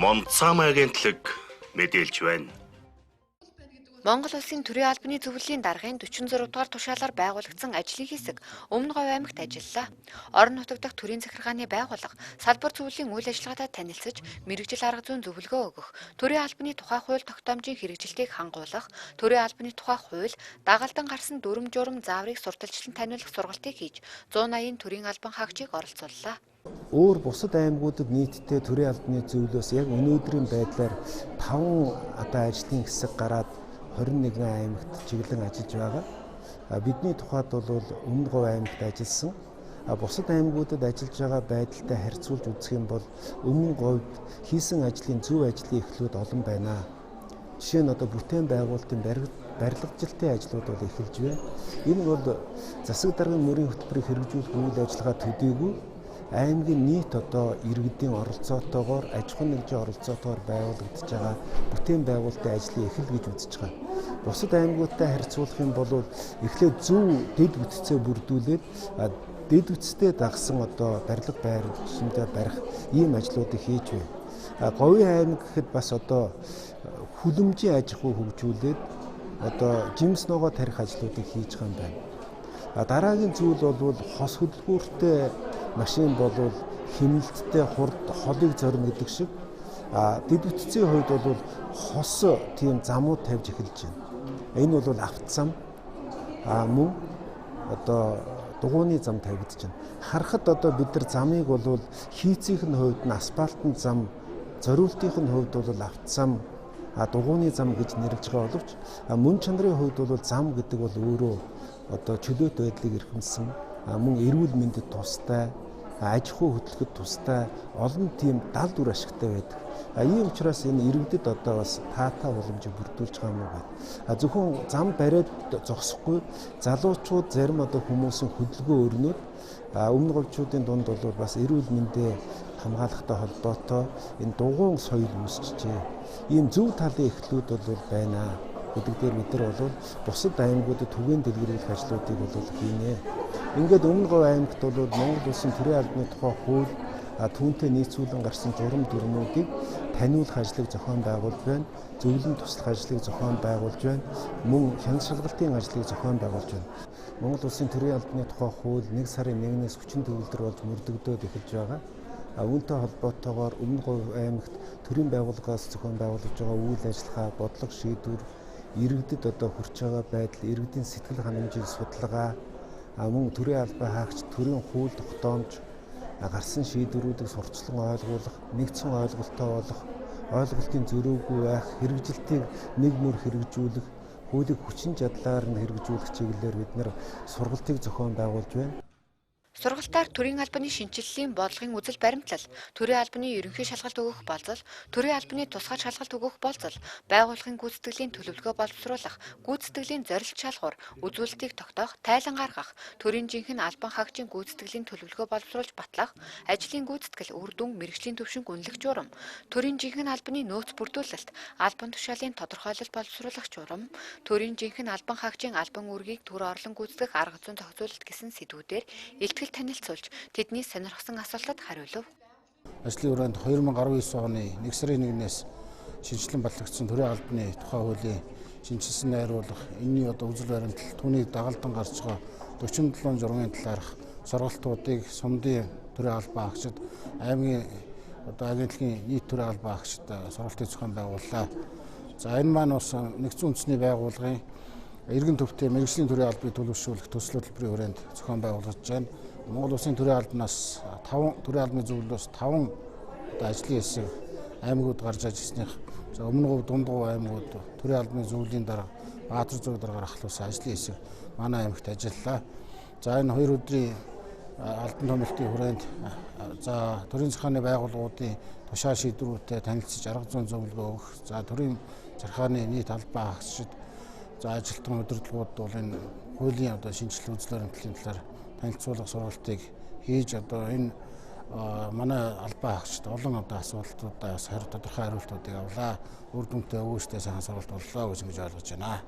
Монцам агентлаг мэдээлж байна. Монгол Улсын төрийн албаны зөвлөлийн даргын 46 дугаар тушаалаар байгуулагдсан ажлын хэсэг Өмнө Говь аймагт ажиллалаа. Орон нутаг дахь төрийн захиргааны байгууллага салбар зөвлөлийн үйл ажиллагаатай танилцж, мэргэжил арга зүйн зөвлөгөө өгөх, төрийн албаны тухай хууль тогтоомжийн хэрэгжилтийг хангуулах, төрийн албаны тухай хууль, дагалдан гарсан дүрм журам зааврыг сурталчлан таниулах сургалтыг хийж 180 төрийн албан хаагчийг оролцууллаа. Өөр бусад аймагуудад нийтдээ төрийн албаны зөвлөөс яг өнөөдрийн байдлаар 5 одоо ажлын хэсэг гараад 21 аймагт чиглэн ажиллаж байгаа. Бидний тухайд бол Өмнө Говь аймагт ажилласан. Бусад аймагуудад ажиллаж байгаа байдалтай харьцуулж үзэх юм бол Өмнө Говьд хийсэн ажлын зөв ажлын эхлүүд олон байна. Жишээ нь одоо бүтээн байгуулалтын барилгажилтын ажлууд бол эхэлж байна. Энэ бол засаг даргын мөрийн хөтөлбөрийг хэрэгжүүлэх үйл ажиллагаа төдийгүй аймгийн нийт одоо иргэдийн оролцоотойгоор аж ахуйн нэгжийн оролцоотойгоор байгуулагдаж байгаа бүтээн байгуулалтын ажлын эхэл гэж үзэж байгаа. Бусад аймагуудтай харьцуулах юм бол эхлээд зөв дэд бүтцээ бүрдүүлээд дэд бүтцтэй дагсан одоо барилга байршиндаа барих ийм ажлуудыг хийж байна. Говийн аймаг гэхэд бас одоо хүлэмжийн аж ахуй хөгжүүлээд одоо жимс ногоо тарих ажлуудыг хийж байгаа юм байна. Дараагийн зүйл бол хос хөдөлгөөртэй машин болвол хяналттай хурд холыг зорино гэдэг шиг дэд бүтцийн хувьд бол хос тийм замууд тавьж эхэлж байна. Энэ бол автозам мөн одоо дугуйны зам тавигдаж байна. Харахад одоо бид нар замыг бол хийцийнх нь хувьд нь асфальтын зам, зориултынх нь хувьд бол автозам, дугуйны зам гэж нэрлэж байгаа боловч мөн чанарын хувьд бол зам гэдэг бол өөрөө одоо чөлөөт байдлыг эрхэмсэн мөн эрүүл мэндэд тустай аж ахуй хөдөлгөхөд тустай олон тийм дал дүр ашигтай байдаг. Ийм учраас энэ иргэдэд одоо бас таатай боломжийг бүрдүүлж байгаа юм байна. Зөвхөн зам бариад зогсохгүй залуучууд зарим одоо хүмүүсийн хөдөлгөөн өрнөд өмнө говьчуудын дунд бол бас эрүүл мэндээ хамгаалахтай холбоотой энэ дугуйн соёл үүсчихжээ. Ийм зөв талын эхлүүд бол байна гэдэг дээр бид нар бол бусад аймагуудад түгээн дэлгэрүүлэх ажлуудыг бол хийнэ. Ингээд Өмнө Говь аймагт бол Монгол Улсын төрийн албаны тухай хууль түүнтэй нийцүүлэн гарсан журам дүрмүүдийг таниулах ажлыг зохион байгуулж байна. Зөвлөн туслах ажлыг зохион байгуулж байна. Мөн хяналт шалгалтын ажлыг зохион байгуулж байна. Монгол Улсын төрийн албаны тухай хууль 1 сарын 1-ээс хүчин төгөлдөр болж мөрдөгдөөд эхэлж байгаа. Үүнтэй холбоотойгоор Өмнө Говь аймагт төрийн байгууллагаас зохион байгуулж байгаа үйл ажиллагаа, бодлого шийдвэр иргэдэд одоо хүрч байгаа байдал, иргэдийн сэтгэл ханамжийн судалгаа, мөн төрийн албан хаагч төрийн хууль тогтоомж гарсан шийдвэрүүдийг сурталчлан ойлгуулах, нэгдсэн ойлголттой болох, ойлголтын зөрүүгүй байх, хэрэгжилтийг нэг мөр хэрэгжүүлэх, хуулийг хүчин чадлаар нь хэрэгжүүлэх чиглэлээр бид нар сургалтыг зохион байгуулж байна. Сургалтаар төрийн албаны шинжиллийн бодлогын үзэл баримтлал, төрийн албаны ерөнхий шалгалт өгөх болзол, төрийн албаны тусгай шалгалт өгөх болзол, байгууллагын гүйцэтгэлийн төлөвлөгөө боловсруулах, гүйцэтгэлийн зорилт шалгуур, үзүүлэлтийг тогтоох, тайлан гаргах, төрийн жинхэнэ албан хаагчийн гүйцэтгэлийн төлөвлөгөө боловсруулж батлах, ажлын гүйцэтгэл, үр дүн, мэргэжлийн төвшинг үнэлэх журам, төрийн жинхэнэ албаны нөөц бүрдүүлэлт, албан тушаалын тодорхойлолт боловсруулах журам, төрийн жинхэнэ албан хаагчийн албан үүргийг төр орлон гүйцэтгэх арга зүйн зохицуулалт гэсэн сэдвүүдээр танилцуулж тэдний сонирхсан асуултад хариулв. Ажлын хүрээнд 2019 оны 1 сарын 1-ээс шинжилэн батлагдсан төрийн албаны тухай хуулийн шинжилсэн найруулга, энэний одоо үзэл баримтлал, түүнийг дагалдан гарч байгаа 47 журмын талаарх сургалтуудыг сумдын төрийн албан хаагчид, аймгийн одоо агентлагийн нийт төрийн албан хаагчид сургалтыг зохион байгууллаа. За энэ маань бас нэгдсэн үндэсний байгууллагын эргэн төвтэй мэргэжлийн төрийн албыг төлөвшүүлэх төсөл хөтөлбөрийн хүрээнд зохион байгуулагдж байна. Монгол Улсын төрийн албанаас 5 төрийн албаны зөвлөлөөс 5 ажлын хэсэг аймагуд гарч ажилласных. Өмнө Говь, Дунд Говь аймагуд төрийн албаны зөвлөлийн дарга Баатар зуг даргаар ахлуулсан ажлын хэсэг манай аймагт ажиллалаа. За энэ 2 өдрийн албан томилтын хүрээнд за төрийн захиргааны байгууллагуудын тушаал шийдвэрүүдэд танилцж арга зүйн зөвлөгөө өгөх. За төрийн захиргааны нийт албан хаагчид за ажилтан удирдлагууд бол энэ хуулийн одоо шинжилгээ үзэл баримтлалын талаар танилцуулга сургалтыг хийж одоо энэ манай албан хаагчид олон одоо асуултуудаас тодорхой хариултуудыг авлаа. Үр дүнтэй өвөжтэй сайхан сургалт боллоо гэж ойлгож байна.